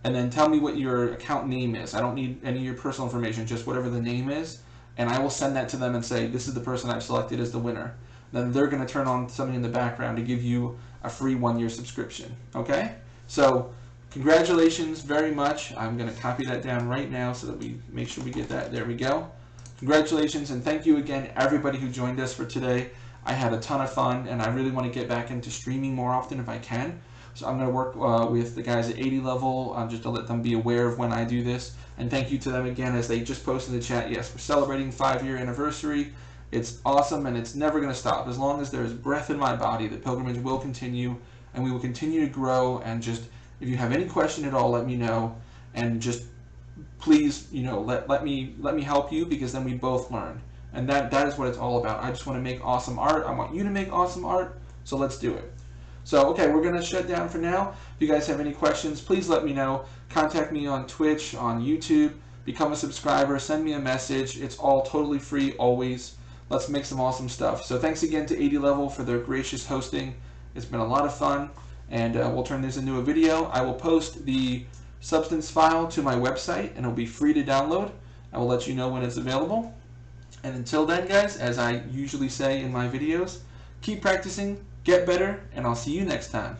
and then tell me what your account name is. I don't need any of your personal information, just whatever the name is, and I will send that to them and say, this is the person I've selected as the winner. Then they're going to turn on something in the background to give you a free 1-year subscription. Okay? So congratulations very much. I'm going to copy that down right now so that we make sure we get that. There we go. Congratulations, and thank you again, everybody who joined us for today. I had a ton of fun, and I really want to get back into streaming more often if I can. So I'm going to work with the guys at 80 level just to let them be aware of when I do this. And thank you to them again, as they just posted in the chat. Yes, we're celebrating 5-year anniversary. It's awesome, and it's never going to stop. As long as there's breath in my body, the pilgrimage will continue, and we will continue to grow. And just, if you have any question at all, let me know. And just please, let me help you, because then we both learn. And that is what it's all about. I just want to make awesome art. I want you to make awesome art, so let's do it. So, okay, we're going to shut down for now. If you guys have any questions, please let me know. Contact me on Twitch, on YouTube. Become a subscriber. Send me a message. It's all totally free, always. Let's make some awesome stuff. So thanks again to 80 Level for their gracious hosting. It's been a lot of fun, and we'll turn this into a video. I will post the Substance file to my website, and it'll be free to download. I will let you know when it's available. And until then, guys, as I usually say in my videos, keep practicing, get better, and I'll see you next time.